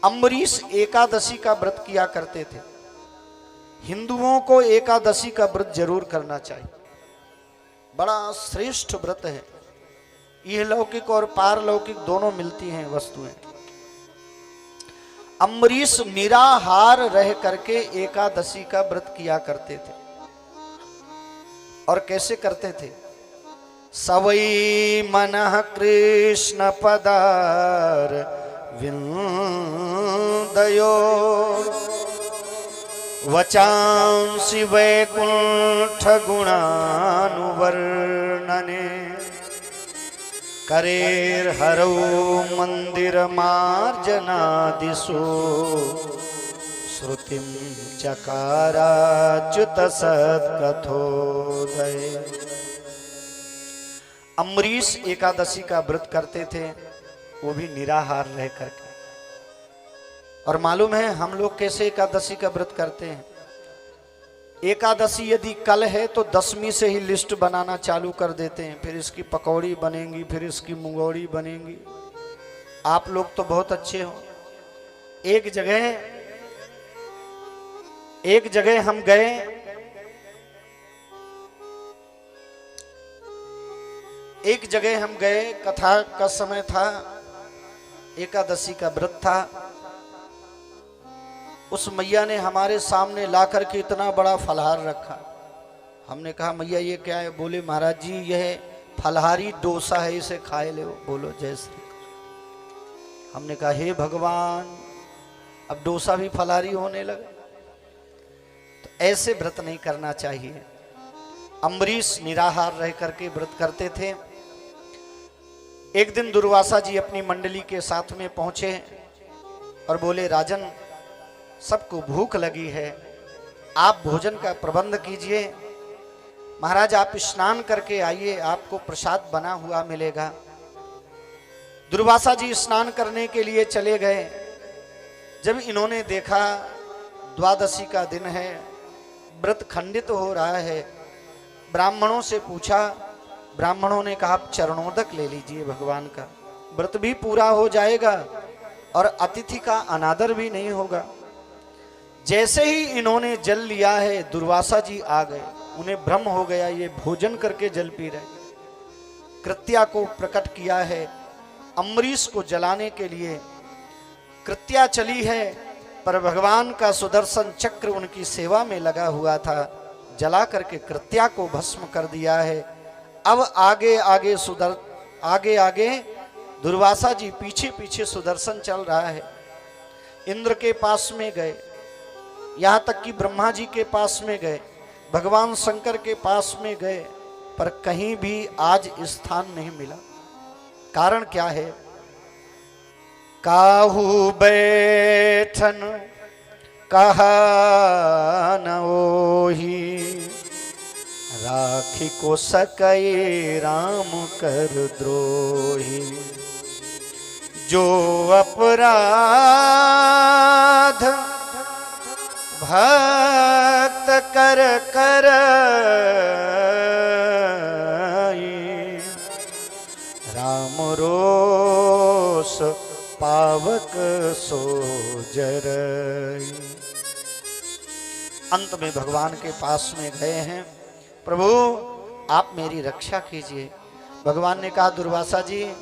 अम्बरीश एकादशी का व्रत किया करते थे। हिंदुओं को एकादशी का व्रत जरूर करना चाहिए, बड़ा श्रेष्ठ व्रत है। यह लौकिक और पारलौकिक दोनों मिलती हैं वस्तुएं। अम्बरीश निराहार रह करके एकादशी का व्रत किया करते थे। और कैसे करते थे? सवै मनः कृष्ण पदार विंदयो वचांसि वैकुंठ गुणानुवर्णने करेर हरौ मंदिर मार्जनादिषु श्रुतिं चकाराच्युत सत्कथोदय। अम्बरीश एकादशी का व्रत करते थे, वो भी निराहार रह करके। और मालूम है हम लोग कैसे एकादशी का व्रत करते हैं? एकादशी यदि कल है तो 10वीं से ही लिस्ट बनाना चालू कर देते हैं। फिर इसकी पकौड़ी बनेंगी, फिर इसकी मुंगौड़ी बनेंगी। आप लोग तो बहुत अच्छे हो। एक जगह हम गए, कथा का समय था, एकादशी का व्रत था। उस मैया ने हमारे सामने लाकर के इतना बड़ा फलहार रखा। हमने कहा मैया ये क्या है? बोले महाराज जी यह फलहारी डोसा है, इसे खाए ले। बोलो जय श्री कृष्ण। हमने कहा हे भगवान, अब डोसा भी फलहारी होने लगा। तो ऐसे व्रत नहीं करना चाहिए। अम्बरीश निराहार रह करके व्रत करते थे। एक दिन दुर्वासा जी अपनी मंडली के साथ में पहुंचे और बोले राजन, सबको भूख लगी है, आप भोजन का प्रबंध कीजिए। महाराज आप स्नान करके आइए, आपको प्रसाद बना हुआ मिलेगा। दुर्वासा जी स्नान करने के लिए चले गए। जब इन्होंने देखा द्वादशी का दिन है, व्रत खंडित हो रहा है, ब्राह्मणों से पूछा। ब्राह्मणों ने कहा आप चरणोदक ले लीजिए भगवान का, व्रत भी पूरा हो जाएगा और अतिथि का अनादर भी नहीं होगा। जैसे ही इन्होंने जल लिया है, दुर्वासा जी आ गए। उन्हें भ्रम हो गया ये भोजन करके जल पी रहे। कृत्या को प्रकट किया है, अम्बरीश को जलाने के लिए कृत्या चली है, पर भगवान का सुदर्शन चक्र उनकी सेवा में लगा हुआ था। जला करके कृत्या को भस्म कर दिया है। अब आगे आगे दुर्वासा जी पीछे पीछे सुदर्शन चल रहा है। इंद्र के पास में गए, यहां तक कि ब्रह्मा जी के पास में गए, भगवान शंकर के पास में गए, पर कहीं भी आज स्थान नहीं मिला। कारण क्या है? काहू बैठन कहा न ओही, राखी को सकै राम कर द्रोही। जो अपराध भक्त कर कर राम रोष पावक सो जरई। अंत में भगवान के पास में गए हैं, प्रभु आप मेरी रक्षा कीजिए। भगवान ने कहा दुर्वासा जी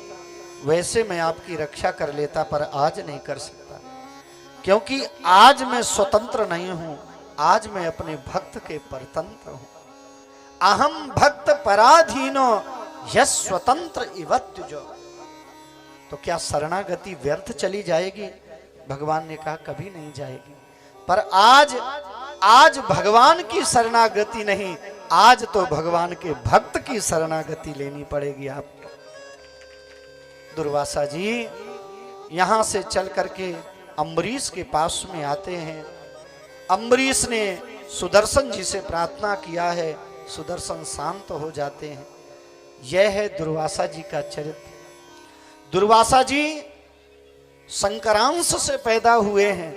वैसे मैं आपकी रक्षा कर लेता, पर आज नहीं कर सकता, क्योंकि आज मैं स्वतंत्र नहीं हूं, आज मैं अपने भक्त के परतंत्र हूं। अहम भक्त पराधीनो यस स्वतंत्र इवत्युजो। तो क्या शरणागति व्यर्थ चली जाएगी? भगवान ने कहा कभी नहीं जाएगी। पर आज भगवान की शरणागति नहीं, आज तो भगवान के भक्त की शरणागति लेनी पड़ेगी आपको। दुर्वासा जी यहां से चल करके अम्बरीश के पास में आते हैं। अम्बरीश ने सुदर्शन जी से प्रार्थना किया है, सुदर्शन शांत हो जाते हैं। यह है दुर्वासा जी का चरित्र। दुर्वासा जी शंकरांश से पैदा हुए हैं।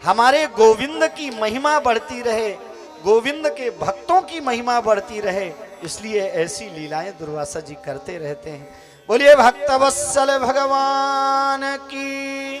हमारे गोविंद की महिमा बढ़ती रहे, गोविंद के भक्तों की महिमा बढ़ती रहे, इसलिए ऐसी लीलाएं दुर्वासा जी करते रहते हैं। बोलिए भक्तवत्सल भगवान की।